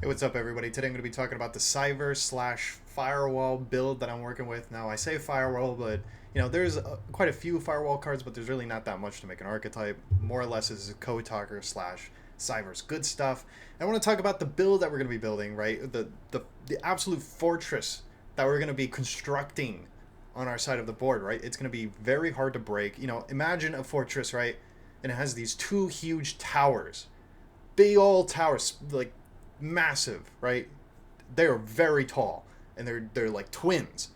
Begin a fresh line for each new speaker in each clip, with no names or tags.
Hey, what's up, everybody? Today I'm going to be talking about the Cyber slash Firewall build that I'm working with. Now, I say Firewall, but there's quite a few Firewall cards, but there's really not that much to make an archetype. More or less, is Code Talker slash Cyber's good stuff. I want to talk about the build that we're going to be building, right? The absolute fortress that we're going to be constructing on our side of the board, right? It's going to be very hard to break. Imagine a fortress, right? And it has these two huge towers, big old towers, like massive, right? They are very tall, and they're like twins,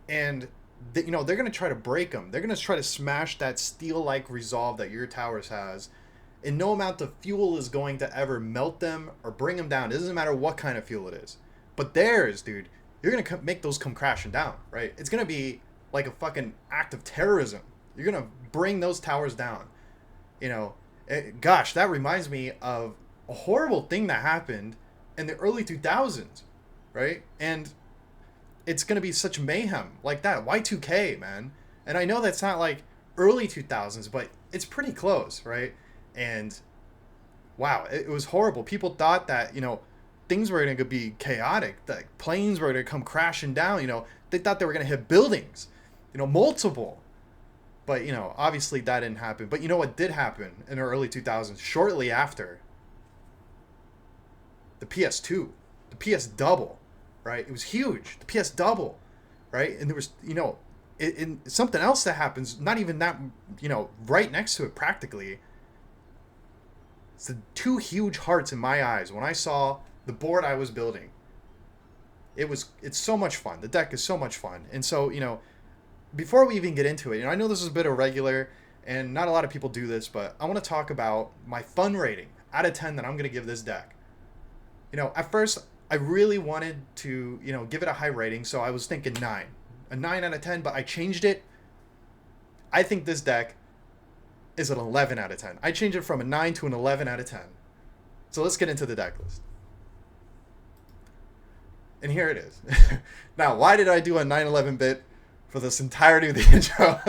and they're gonna try to break them. They're gonna try to smash that steel-like resolve that your towers has, and no amount of fuel is going to ever melt them or bring them down. It doesn't matter what kind of fuel it is, but theirs, dude, you're gonna make those come crashing down, right? It's gonna be like a fucking act of terrorism. You're gonna bring those towers down. Gosh, that reminds me of a horrible thing that happened in the early 2000s, right? And it's going to be such mayhem like that. Y2K, man. And I know that's not like early 2000s, but it's pretty close, right? And wow, it was horrible. People thought that, things were going to be chaotic, that planes were going to come crashing down, they thought they were going to hit buildings, multiple. But, obviously that didn't happen. But you know what did happen in the early 2000s, shortly after? The PS2, the PS Double, right? It was huge. The PS Double, right? And there was, something else that happens, not even that, right next to it practically. It's the two huge hearts in my eyes when I saw the board I was building. It's so much fun. The deck is so much fun. And so, before we even get into it, I know this is a bit irregular and not a lot of people do this, but I want to talk about my fun rating out of 10 that I'm going to give this deck. At first, I really wanted to, give it a high rating, so I was thinking 9. A 9 out of 10, but I changed it. I think this deck is an 11 out of 10. I changed it from a 9 to an 11 out of 10. So let's get into the deck list. And here it is. Now, why did I do a 9/11 bit for this entirety of the intro?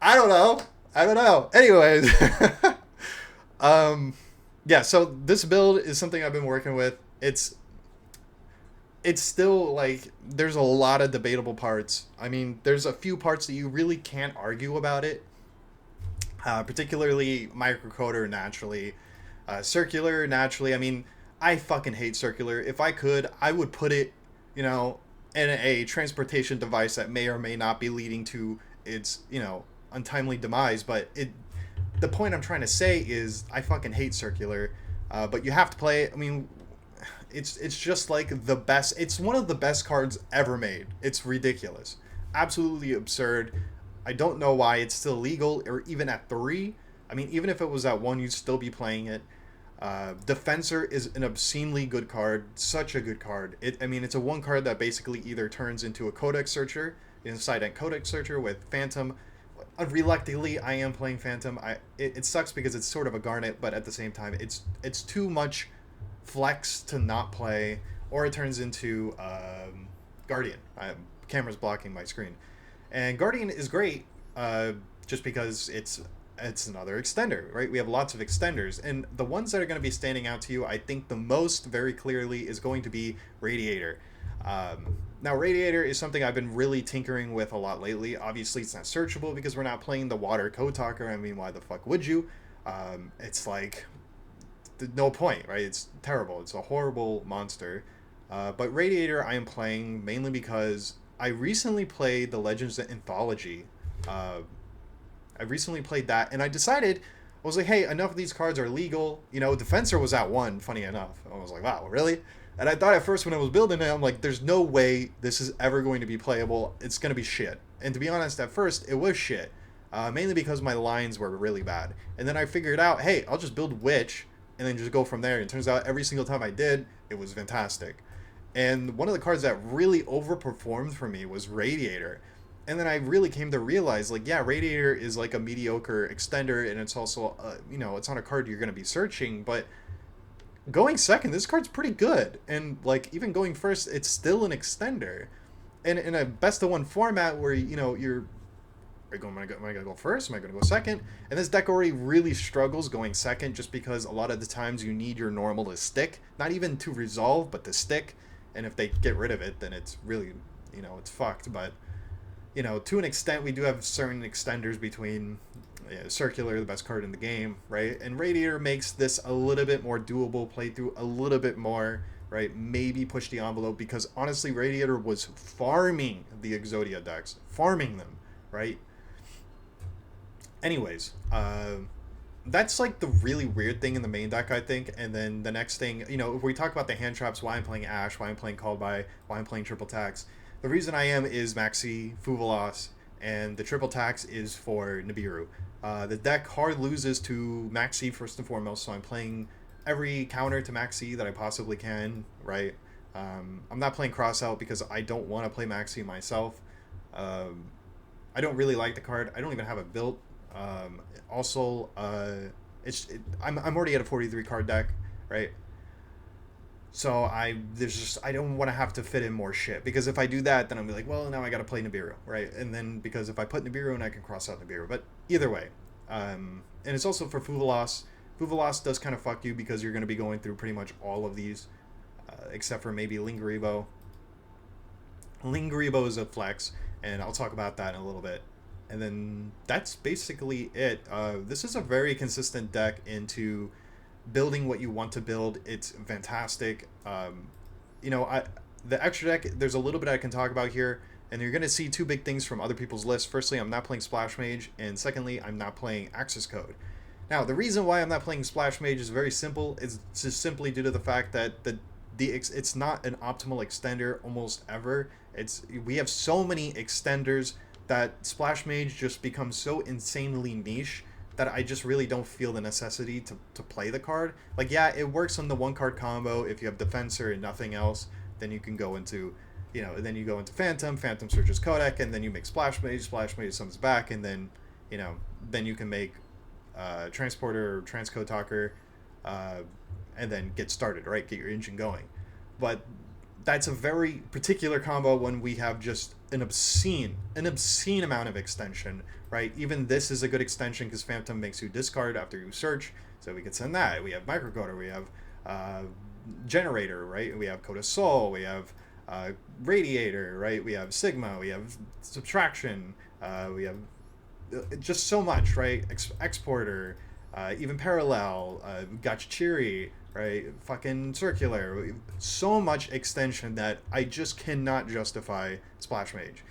I don't know. Anyways. Yeah, so this build is something I've been working with. It's still like there's a lot of debatable parts. I mean, there's a few parts that you really can't argue about it. Particularly microcoder naturally, circular naturally. I mean, I fucking hate circular. If I could, I would put it, in a transportation device that may or may not be leading to its, untimely demise. But the point I'm trying to say is I fucking hate circular, but you have to play it. I mean, it's just like the best. It's one of the best cards ever made. It's ridiculous, absolutely absurd. I don't know why it's still legal or even at 3. I mean, even if it was at 1, you'd still be playing it. Defensor is an obscenely good card, such a good card. It's a one card that basically either turns into a codex searcher, inside a codex searcher with Phantom. Reluctantly, I am playing Phantom. It sucks because it's sort of a Garnet, but at the same time, it's too much flex to not play, or it turns into Guardian. Camera's blocking my screen, and Guardian is great, just because it's another extender, right? We have lots of extenders, and the ones that are going to be standing out to you, I think the most very clearly is going to be Radiator. Now, Radiator is something I've been really tinkering with a lot lately. Obviously, it's not searchable because we're not playing the Water Code Talker. I mean, why the fuck would you? It's like, no point, right? It's terrible. It's a horrible monster. But Radiator I am playing mainly because I recently played the Legends Anthology. I recently played that, and I decided, I was like, hey, enough of these cards are legal. Defensor was at 1, funny enough. I was like, wow, really? And I thought at first when I was building it, I'm like, there's no way this is ever going to be playable. It's going to be shit. And to be honest, at first, it was shit. Mainly because my lines were really bad. And then I figured out, hey, I'll just build Witch, and then just go from there. And it turns out every single time I did, it was fantastic. And one of the cards that really overperformed for me was Radiator. And then I really came to realize, like, yeah, Radiator is like a mediocre extender, and it's also, it's not a card you're going to be searching, but going second, this card's pretty good. And, like, even going first, it's still an extender. And in a best of 1 format where, you're Am I gonna go first? Am I gonna go second? And this deck already really struggles going second, just because a lot of the times you need your normal to stick, not even to resolve, but to stick. And if they get rid of it, then it's really, it's fucked. But to an extent, we do have certain extenders between Circular, the best card in the game, right? And Radiator makes this a little bit more doable playthrough, a little bit more, right? Maybe push the envelope, because honestly, Radiator was farming the Exodia decks, farming them, right? Anyways, that's like the really weird thing in the main deck, I think. And then the next thing, if we talk about the hand traps, why I'm playing Ash, why I'm playing Called By, why I'm playing Triple Tax, the reason I am is Maxi, Fuvalos, and the Triple Tax is for Nibiru. The deck hard loses to Maxi first and foremost, so I'm playing every counter to Maxi that I possibly can, right? I'm not playing Crossout because I don't want to play Maxi myself. I don't really like the card. I don't even have it built. Also, I'm already at a 43 card deck, right? So I don't want to have to fit in more shit, because if I do that, then I'm like, well, now I got to play Nibiru, right? And then because if I put Nibiru in, I can cross out Nibiru. But either way, and it's also for Fuvalos. Fuvalos does kind of fuck you because you're going to be going through pretty much all of these, except for maybe Lingaribo. Lingaribo is a flex, and I'll talk about that in a little bit. And then that's basically it. This is a very consistent deck into building what you want to build. It's fantastic. The extra deck, there's a little bit I can talk about here, and you're going to see two big things from other people's lists. Firstly, I'm not playing Splash Mage, and secondly, I'm not playing Access Code. Now, the reason why I'm not playing Splash Mage is very simple. It's just simply due to the fact that it's not an optimal extender almost ever. We have so many extenders that Splash Mage just becomes so insanely niche that I just really don't feel the necessity to play the card. Like, yeah, it works on the one card combo. If you have Defensor and nothing else, then you can go into, then you go into Phantom searches Kodak, and then you make Splash Mage summons back, and then, then you can make Transporter or Transcode Talker, and then get started, right? Get your engine going. But that's a very particular combo when we have just an obscene amount of extension, right? Even this is a good extension because Phantom makes you discard after you search, so we could send that. We have Microcoder, we have Generator, right? We have Code of Soul, we have Radiator, right? We have Sigma, we have Subtraction, we have just so much, right? Exporter, even Parallel, Gachiri, right? Fucking Circular. So much extension that I just cannot justify Splash Mage.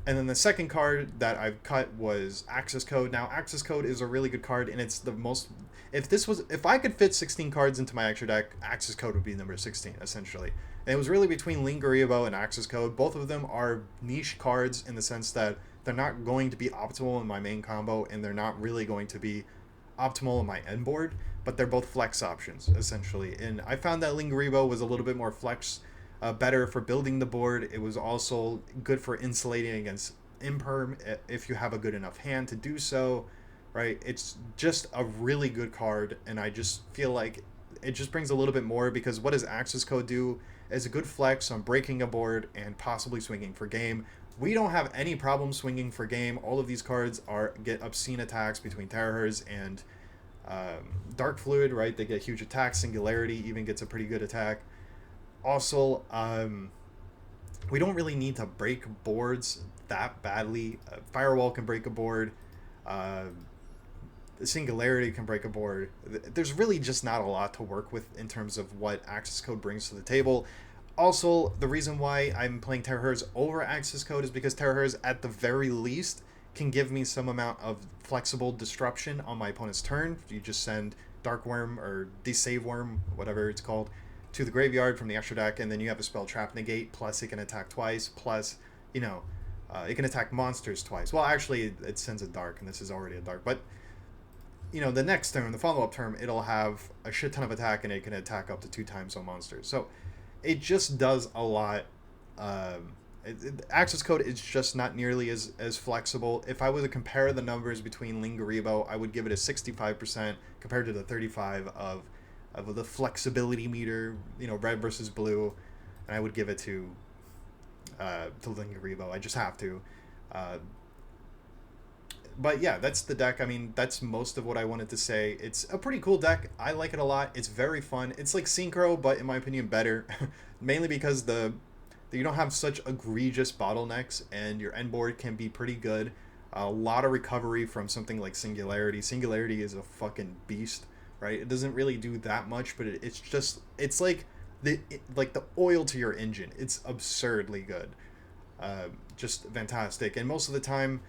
And then the second card that I've cut was Access Code. Now, Access Code is a really good card, and it's the most... If I could fit 16 cards into my extra deck, Access Code would be number 16, essentially. And it was really between Lingaribo and Access Code. Both of them are niche cards in the sense that they're not going to be optimal in my main combo, and they're not really going to be optimal in my end board, but they're both flex options, essentially. And I found that Lingaribo was a little bit more flex, better for building the board. It was also good for insulating against Imperm if you have a good enough hand to do so, right? It's just a really good card, and I just feel like it just brings a little bit more, because what does Access Code do? Is a good flex on breaking a board and possibly swinging for game. We don't have any problem swinging for game. All of these cards get obscene attacks between Terrors and Dark Fluid, right? They get huge attacks. Singularity even gets a pretty good attack. Also, we don't really need to break boards that badly. Firewall can break a board. Singularity can break a board. There's really just not a lot to work with in terms of what Access Code brings to the table. Also, the reason why I'm playing Terrors over Access Code is because Terrors, at the very least, can give me some amount of flexible disruption on my opponent's turn. You just send Dark Worm or Desave Worm, whatever it's called, to the graveyard from the extra deck, and then you have a spell Trap Negate, plus it can attack twice, plus, it can attack monsters twice. Well, actually, it sends a Dark, and this is already a Dark, but, the next turn, the follow-up turn, it'll have a shit ton of attack, and it can attack up to 2 times on monsters. So it just does a lot. Access Code is just not nearly as flexible. If I were to compare the numbers between Lingaribo, I would give it a 65% compared to the 35 of the flexibility meter, red versus blue, and I would give it to Lingaribo. I just have to. But yeah, that's the deck. I mean, that's most of what I wanted to say. It's a pretty cool deck. I like it a lot. It's very fun. It's like Synchro, but in my opinion, better. Mainly because you don't have such egregious bottlenecks, and your end board can be pretty good. A lot of recovery from something like Singularity. Singularity is a fucking beast, right? It doesn't really do that much, but it's just it's like the oil to your engine. It's absurdly good, just fantastic. And most of the time,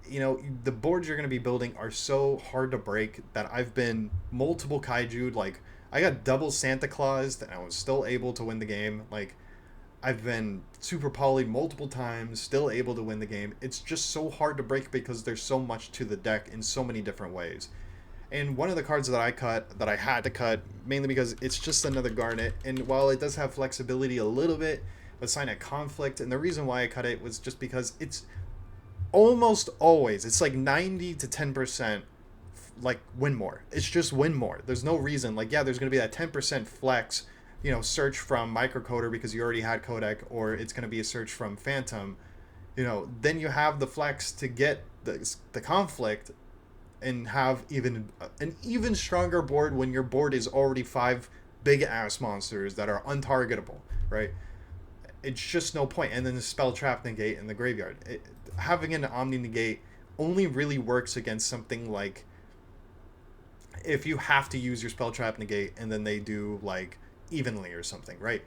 the boards you're going to be building are so hard to break that I've been multiple kaiju. Like, I got double Santa Claus and I was still able to win the game. Like, I've been super polyed multiple times, still able to win the game. It's just so hard to break because there's so much to the deck in so many different ways. And one of the cards that I had to cut, mainly because it's just another Garnet, and while it does have flexibility a little bit, but sign a conflict, and the reason why I cut it was just because it's almost always, it's like 90 to 10% like win more. It's just win more. There's no reason. Like, yeah, there's going to be that 10% flex, search from microcoder because you already had codec, or it's going to be a search from phantom. Then you have the flex to get the conflict and have an even stronger board when your board is already 5 big ass monsters that are untargetable, right? It's just no point. And then the spell trap negate in the graveyard. Having an omni negate only really works against something like if you have to use your spell trap negate and then they do like evenly or something, right?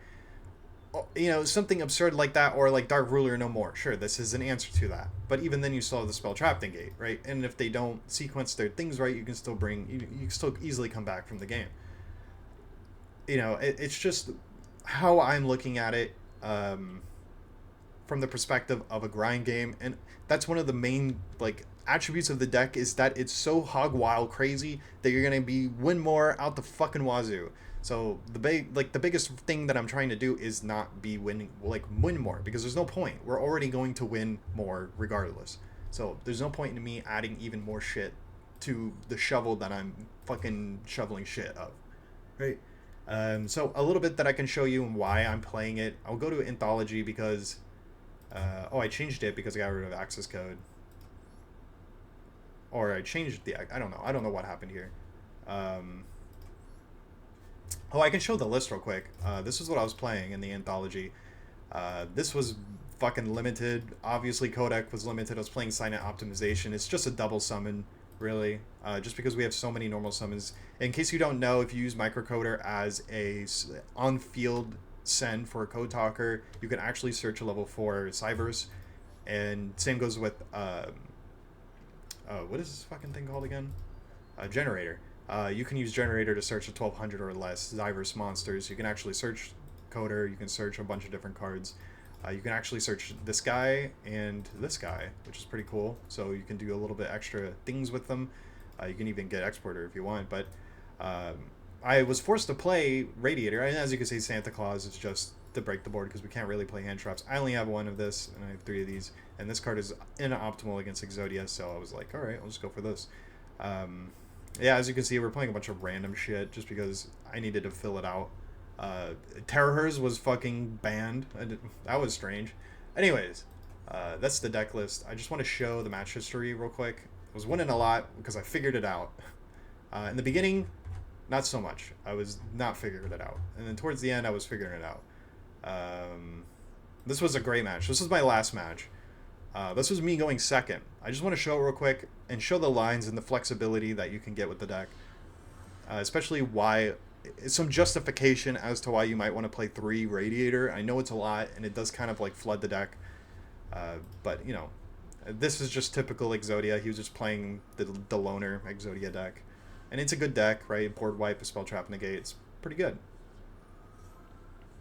Something absurd like that, or like Dark Ruler no more. Sure, this is an answer to that. But even then, you still have the spell trap negate, right? And if they don't sequence their things right, you can still you can still easily come back from the game. It's just how I'm looking at it. From the perspective of a grind game, and that's one of the main like attributes of the deck, is that it's so hog wild crazy that you're gonna be win more out the fucking wazoo. So the biggest thing that I'm trying to do is not be winning, like win more, because there's no point. We're already going to win more regardless. So there's no point in me adding even more shit to the shovel that I'm fucking shoveling shit of, right? So a little bit that I can show you and why I'm playing it. I'll go to Anthology because I changed it because I got rid of access code. Or I changed I don't know. I don't know what happened here. I can show the list real quick. This is what I was playing in the Anthology. This was fucking limited. Obviously, Codec was limited. I was playing Silent Optimization. It's just a double summon, really. Just because we have so many normal summons. In case you don't know, if you use Microcoder as a on-field send for a Code Talker, you can actually search a level 4 Cyverse. And same goes with what is this fucking thing called again? Generator. You can use Generator to search a 1200 or less Cyverse monsters. You can actually search Coder. You can search a bunch of different cards. You can actually search this guy and this guy, which is pretty cool. So you can do a little bit extra things with them. You can even get Exporter if you want. But I was forced to play Radiator. And as you can see, Santa Claus is just to break the board because we can't really play hand traps. I only have one of this, and I have 3 of these. And this card is inoptimal against Exodia, so I was like, alright, I'll just go for this. Yeah, as you can see, we're playing a bunch of random shit just because I needed to fill it out. Terrorhers was fucking banned. That was strange. Anyways, that's the deck list. I just want to show the match history real quick. I was winning a lot because I figured it out. In the beginning, not so much. I was not figuring it out. And then towards the end, I was figuring it out. This was a great match. This was my last match. This was me going second. I just want to show it real quick and show the lines and the flexibility that you can get with the deck. Especially why, some justification as to why you might want to play 3 Radiator. I know it's a lot and it does kind of like flood the deck. But, this is just typical Exodia. He was just playing the loner Exodia deck. And it's a good deck, right? Board wipe, a spell trap negate. It's pretty good.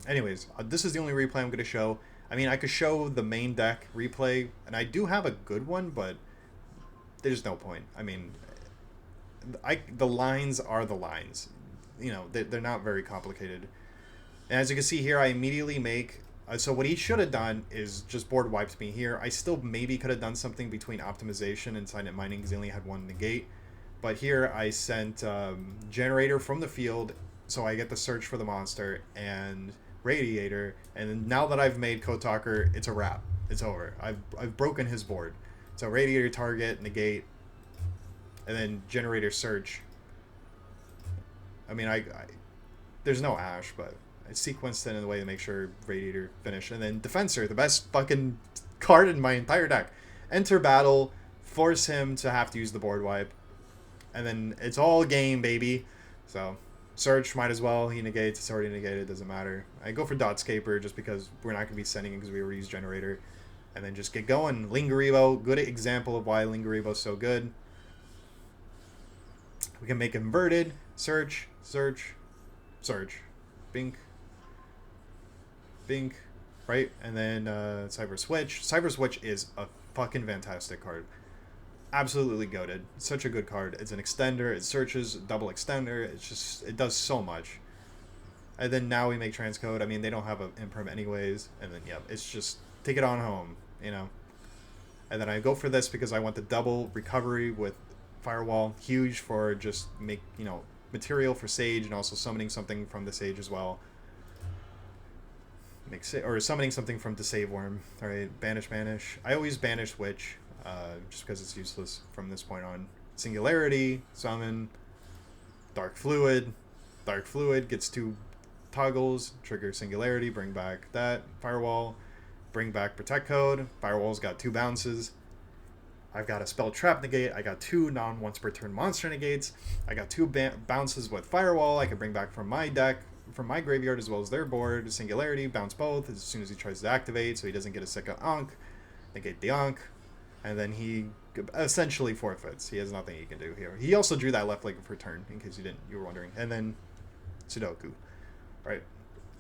Anyways, this is the only replay I'm going to show. I mean, I could show the main deck replay, and I do have a good one, but there's no point. I mean, the lines are the lines. They're not very complicated. And as you can see here, I immediately make... so what he should have done is just board wiped me here. I still maybe could have done something between optimization and silent mining because he only had 1 negate. But here I sent Generator from the field, so I get the search for the monster, and Radiator, and now that I've made Code Talker, it's a wrap. It's over. I've broken his board. So Radiator target, negate, and then Generator search. I mean, I there's no Ash, but I sequenced it in a way to make sure Radiator finish. And then Defensor, the best fucking card in my entire deck. Enter battle, force him to have to use the board wipe. And then it's all game, baby. So, Search, might as well. He negates, it's already negated, doesn't matter. I go for Dotscaper just because we're not going to be sending it because we already used Generator. And then just get going. Lingeribo, good example of why Lingeribo's so good. We can make inverted, search, search, search, bink, bink, right? And then Cyber Switch. Cyber Switch is a fucking fantastic card. Absolutely goated. Such a good card. It's an extender. It searches, double extender. It's just, it does so much. And then now we make transcode. I mean, they don't have an imperm anyways. And then, yeah, it's just take it on home, you know. And then I go for this because I want the double recovery with Firewall. Huge for just make, you know, material for Sage and also summoning something from the Sage as well. Or summoning something from the Save Worm. Alright, banish, banish. I always banish Witch, just because it's useless from this point on. Singularity, summon, Dark Fluid. Dark Fluid gets 2 toggles, trigger Singularity, bring back that. Firewall, bring back Protect Code. Firewall's got 2 bounces. I've got a Spell Trap negate. I got 2 non-once per turn monster negates. I got 2 bounces with Firewall. I can bring back from my deck, from my graveyard as well as their board. Singularity, bounce both as soon as he tries to activate, so he doesn't get a second Ankh. Negate the Ankh, and then he essentially forfeits. He has nothing he can do here. He also drew that left leg for turn, in case you were wondering. And then Sudoku, right?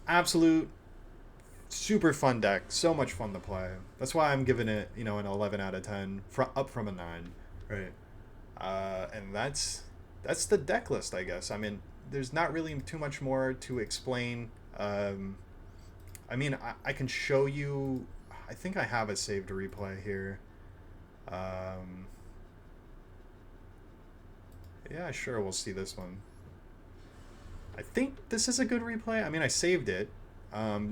Absolute super fun deck, so much fun to play. That's why I'm giving it, you know, an 11 out of 10, up from a 9, right? And that's the deck list, I guess. I mean, there's not really too much more to explain. I mean, I can show you. I think I have a saved replay here. Yeah, sure, we'll see this one. I think this is a good replay. I mean, I saved it.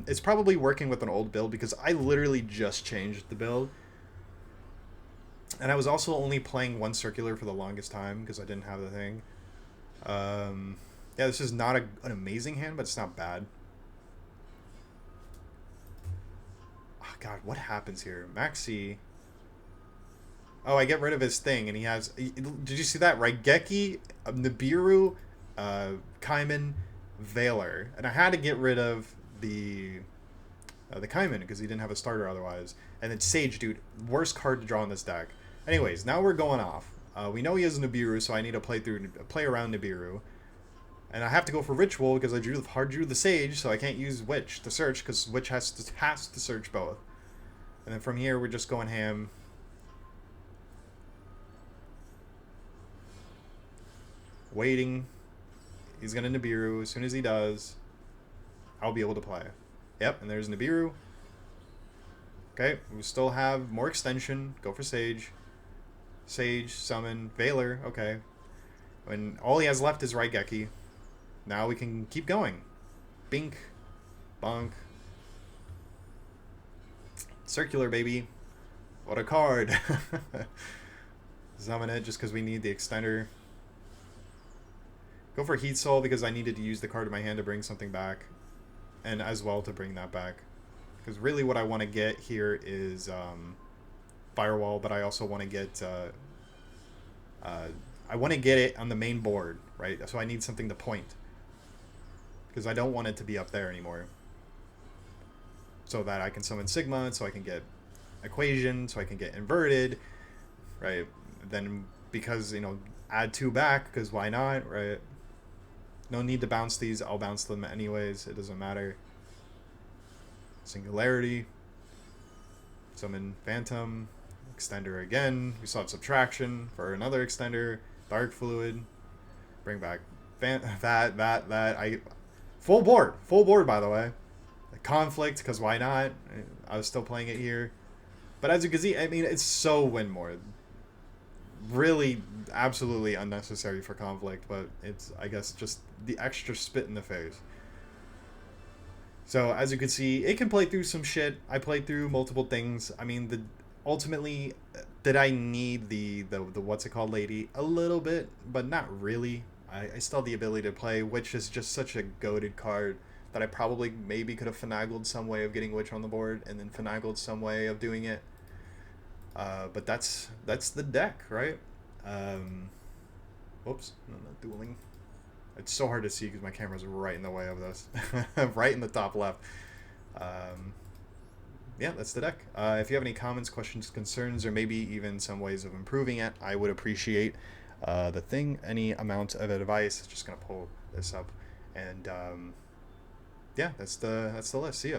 It's probably working with an old build because I literally just changed the build. And I was also only playing 1 circular for the longest time because I didn't have the thing. Yeah, this is not an amazing hand, but it's not bad. Oh, God, what happens here? Maxi. Oh, I get rid of his thing, and he has... Did you see that? Raigeki, Nibiru, Kaiman, Valor. And I had to get rid of the Kaiman because he didn't have a starter otherwise. And then Sage, dude, worst card to draw in this deck. Anyways, now we're going off. We know he has Nibiru, so I need to play around Nibiru. And I have to go for Ritual because I drew the Sage, so I can't use Witch to search because Witch has to search both. And then from here, we're just going ham. Waiting. He's going to Nibiru. As soon as he does, I'll be able to play. Yep, and there's Nibiru. Okay, we still have more extension. Go for Sage. Sage, summon, Valor. Okay. And all he has left is Raigeki. Now we can keep going. Bink. Bonk. Circular, baby. What a card. Summon it just because we need the extender. Go for Heat Soul because I needed to use the card in my hand to bring something back. And as well to bring that back. Because really what I want to get here is Firewall, but I also want to get... I want to get it on the main board, right? So I need something to point. Because I don't want it to be up there anymore. So that I can summon Sigma, so I can get Equation, so I can get Inverted, right? Then because, you know, add 2 back, because why not, right? No need to bounce these. I'll bounce them anyways. It doesn't matter. Singularity. Summon Phantom. Extender again. We still have Subtraction for another extender. Dark Fluid. Bring back that. Full board, by the way. Conflict, because why not? I was still playing it here. But as you can see, I mean, it's so win more. Really, absolutely unnecessary for Conflict, but it's, I guess, just the extra spit in the face. So, as you can see, it can play through some shit. I played through multiple things. I mean, ultimately, Did I need the what's it called lady? A little bit, but not really. I still have the ability to play, which is just such a goated card that I probably maybe could have finagled some way of getting Witch on the board and then finagled some way of doing it. But that's the deck, right? Um, Whoops, no, not dueling. It's so hard to see because my camera's right in the way of this, right in the top left. Um, yeah, that's the deck. If you have any comments, questions, concerns, or maybe even some ways of improving it, I would appreciate the thing. Any amount of advice. Just gonna pull this up, and yeah, that's the list. See ya.